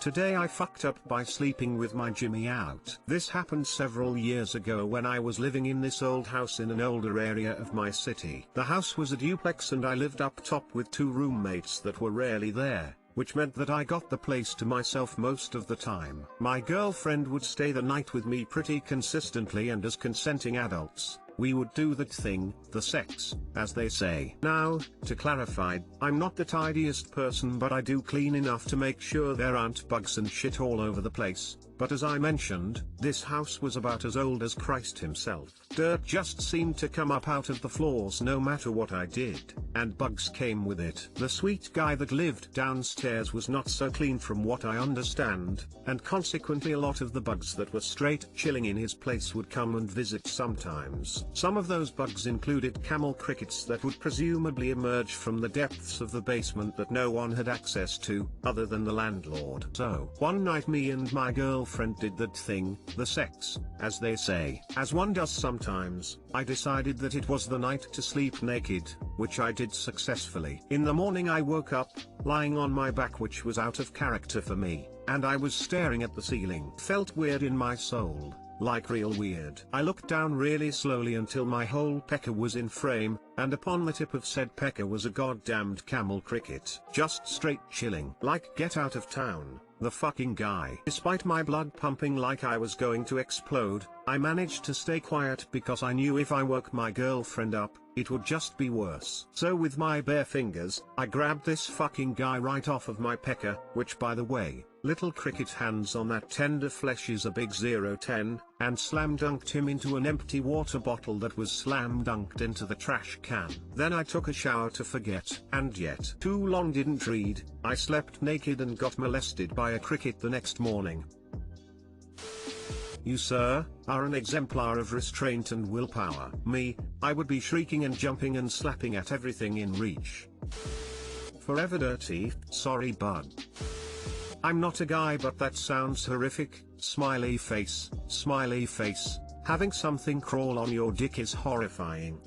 Today I fucked up by sleeping with my Jimmy out. This happened several years ago when I was living in this old house in an older area of my city. The house was a duplex and I lived up top with two roommates that were rarely there, which meant that I got the place to myself most of the time. My girlfriend would stay the night with me pretty consistently, and as consenting adults, we would do that thing, the sex, as they say. Now, to clarify, I'm not the tidiest person, but I do clean enough to make sure there aren't bugs and shit all over the place. But as I mentioned, this house was about as old as Christ himself. Dirt just seemed to come up out of the floors no matter what I did, and bugs came with it. The sweet guy that lived downstairs was not so clean from what I understand, and consequently a lot of the bugs that were straight chilling in his place would come and visit sometimes. Some of those bugs included camel crickets that would presumably emerge from the depths of the basement that no one had access to, other than the landlord. So, one night me and my girlfriend did that thing, the sex, as they say. As one does sometimes, I decided that it was the night to sleep naked, which I did successfully. In the morning I woke up, lying on my back, which was out of character for me, and I was staring at the ceiling. Felt weird in my soul. Like real weird. I looked down really slowly until my whole pecker was in frame, and upon the tip of said pecker was a goddamned camel cricket. Just straight chilling. Like get out of town, the fucking guy. Despite my blood pumping like I was going to explode, I managed to stay quiet because I knew if I woke my girlfriend up, it would just be worse. So with my bare fingers, I grabbed this fucking guy right off of my pecker, which by the way, little cricket hands on that tender flesh is a big 0-10, and slam dunked him into an empty water bottle that was slam dunked into the trash can. Then I took a shower to forget, and yet too long didn't read. I slept naked and got molested by a cricket the next morning. You, sir, are an exemplar of restraint and willpower. Me, I would be shrieking and jumping and slapping at everything in reach. Forever dirty, sorry bud. I'm not a guy, but that sounds horrific. Smiley face, smiley face. Having something crawl on your dick is horrifying.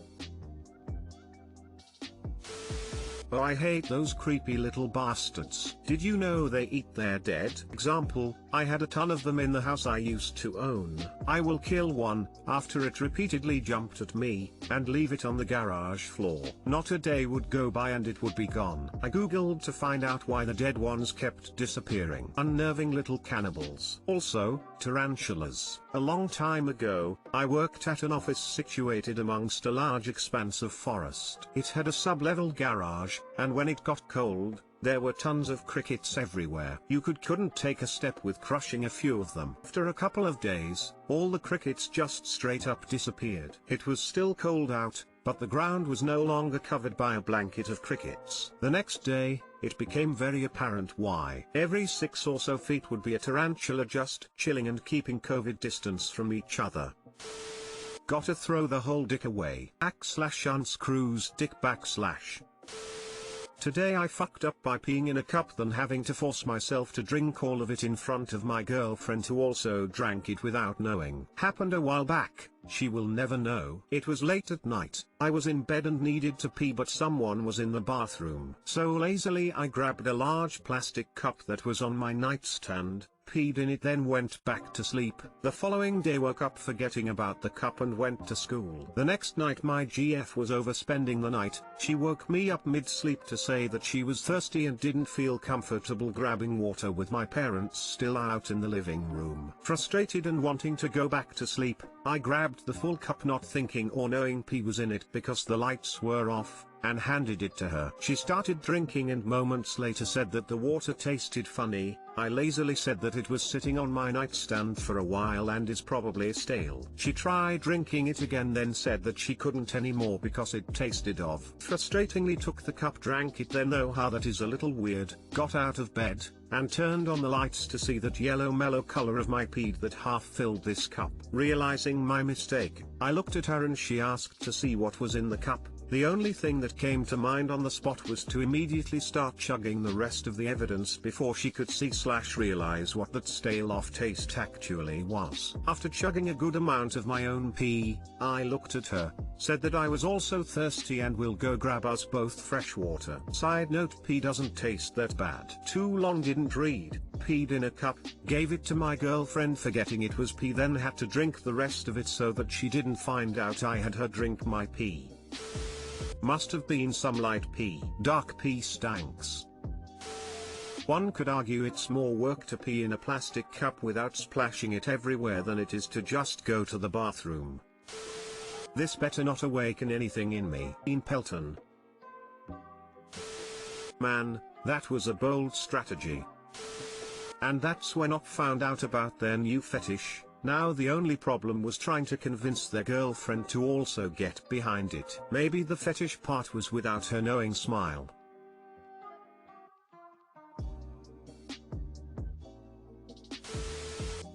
Oh, I hate those creepy little bastards. Did you know they eat their dead? Example, I had a ton of them in the house I used to own. I will kill one, after it repeatedly jumped at me, and leave it on the garage floor. Not a day would go by and it would be gone. I googled to find out why the dead ones kept disappearing. Unnerving little cannibals. Also, tarantulas. A long time ago, I worked at an office situated amongst a large expanse of forest. It had a sub-level garage, and when it got cold, there were tons of crickets everywhere. You couldn't take a step with crushing a few of them. After a couple of days, all the crickets just straight up disappeared. It was still cold out, but the ground was no longer covered by a blanket of crickets. The next day, it became very apparent why. Every 6 or so feet would be a tarantula just chilling and keeping COVID distance from each other. Gotta throw the whole dick away. /unscrews dick /. Today I fucked up by peeing in a cup, then having to force myself to drink all of it in front of my girlfriend, who also drank it without knowing. Happened a while back, she will never know. It was late at night, I was in bed and needed to pee, but someone was in the bathroom. So lazily I grabbed a large plastic cup that was on my nightstand, peed in it, then went back to sleep. The following day woke up forgetting about the cup and went to school. The next night my GF was overspending the night. She woke me up mid-sleep to say that she was thirsty and didn't feel comfortable grabbing water with my parents still out in the living room. Frustrated and wanting to go back to sleep, I grabbed the full cup, not thinking or knowing pee was in it because the lights were off, and handed it to her. She started drinking and moments later said that the water tasted funny. I lazily said that it was sitting on my nightstand for a while and is probably stale. She tried drinking it again, then said that she couldn't anymore because it tasted of. Frustratingly took the cup, drank it, then know how that is a little weird, got out of bed, and turned on the lights to see that yellow mellow color of my pee that half filled this cup. Realizing my mistake, I looked at her and she asked to see what was in the cup. The only thing that came to mind on the spot was to immediately start chugging the rest of the evidence before she could see/realize what that stale off taste actually was. After chugging a good amount of my own pee, I looked at her, said that I was also thirsty and will go grab us both fresh water. Side note, pee doesn't taste that bad. Too long didn't didn't read, peed in a cup, gave it to my girlfriend forgetting it was pee, then had to drink the rest of it so that she didn't find out I had her drink my pee. Must have been some light pee. Dark pee stanks. One could argue it's more work to pee in a plastic cup without splashing it everywhere than it is to just go to the bathroom. This better not awaken anything in me. In Pelton. Man, that was a bold strategy. And that's when Op found out about their new fetish. Now the only problem was trying to convince their girlfriend to also get behind it. Maybe the fetish part was without her knowing smile.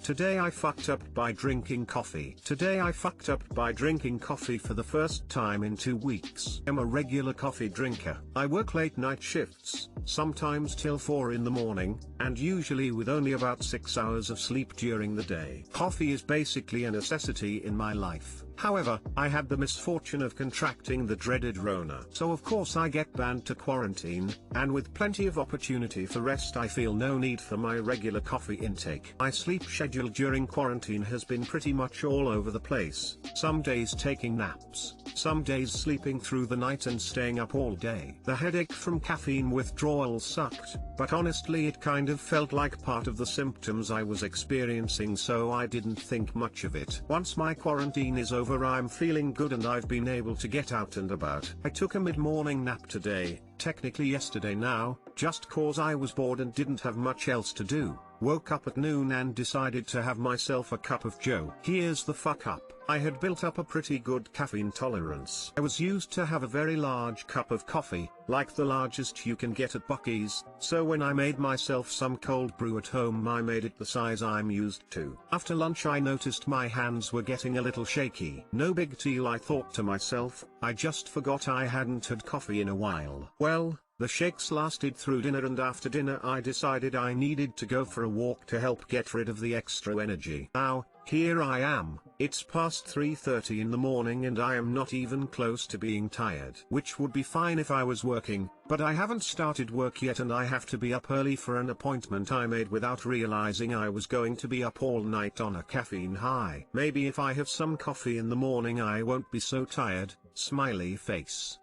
Today I fucked up by drinking coffee. Today I fucked up by drinking coffee for the first time in 2 weeks. I'm a regular coffee drinker. I work late night shifts, sometimes till 4 in the morning, and usually with only about 6 hours of sleep during the day. Coffee is basically a necessity in my life. However, I had the misfortune of contracting the dreaded Rona. So of course I get banned to quarantine, and with plenty of opportunity for rest I feel no need for my regular coffee intake. My sleep schedule during quarantine has been pretty much all over the place, some days taking naps, some days sleeping through the night and staying up all day. The headache from caffeine withdrawal sucked, but honestly it kind of felt like part of the symptoms I was experiencing, so I didn't think much of it. Once my quarantine is over I'm feeling good and I've been able to get out and about. I took a mid-morning nap today, technically yesterday now, just cause I was bored and didn't have much else to do. Woke up at noon and decided to have myself a cup of joe. Here's the fuck up. I had built up a pretty good caffeine tolerance. I was used to have a very large cup of coffee, like the largest you can get at Buc-ee's, so when I made myself some cold brew at home I made it the size I'm used to. After lunch I noticed my hands were getting a little shaky. No big deal, I thought to myself, I just forgot I hadn't had coffee in a while. Well, the shakes lasted through dinner, and after dinner I decided I needed to go for a walk to help get rid of the extra energy. Now, here I am, it's past 3:30 in the morning and I am not even close to being tired. Which would be fine if I was working, but I haven't started work yet and I have to be up early for an appointment I made without realizing I was going to be up all night on a caffeine high. Maybe if I have some coffee in the morning I won't be so tired, smiley face.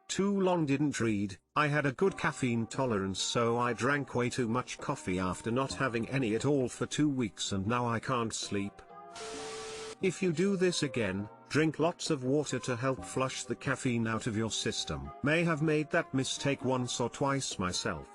Too long didn't read. I had a good caffeine tolerance, so I drank way too much coffee after not having any at all for 2 weeks and now I can't sleep. If you do this again, drink lots of water to help flush the caffeine out of your system. May have made that mistake once or twice myself.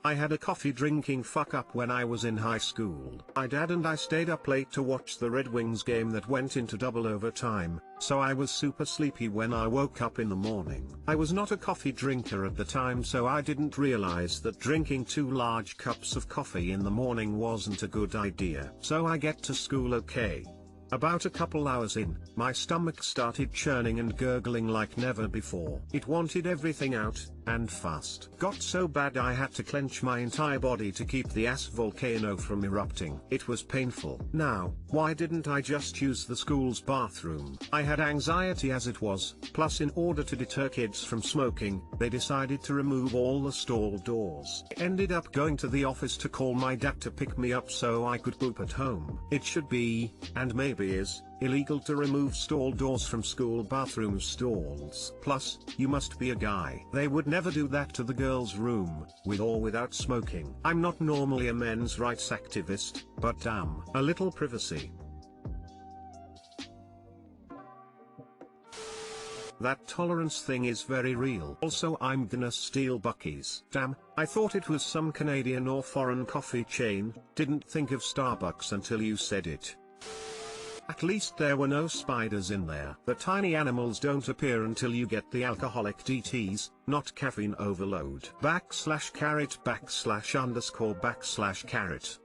I had a coffee drinking fuck up when I was in high school. My dad and I stayed up late to watch the Red Wings game that went into double overtime, so I was super sleepy when I woke up in the morning. I was not a coffee drinker at the time, so I didn't realize that drinking 2 large cups of coffee in the morning wasn't a good idea. So I get to school okay. About a couple hours in, my stomach started churning and gurgling like never before. It wanted everything out, and fast. Got so bad I had to clench my entire body to keep the ass volcano from erupting. It was painful. Now, why didn't I just use the school's bathroom? I had anxiety as it was, plus in order to deter kids from smoking, they decided to remove all the stall doors. I ended up going to the office to call my dad to pick me up so I could poop at home. It should be, and maybe is, illegal to remove stall doors from school bathroom stalls. Plus, you must be a guy. They would never do that to the girls' room, with or without smoking. I'm not normally a men's rights activist, but damn, a little privacy. That tolerance thing is very real. Also, I'm gonna steal Buc-ee's. Damn, I thought it was some Canadian or foreign coffee chain, didn't think of Starbucks until you said it. At least there were no spiders in there. The tiny animals don't appear until you get the alcoholic DTs, not caffeine overload. /carrot /__carrot.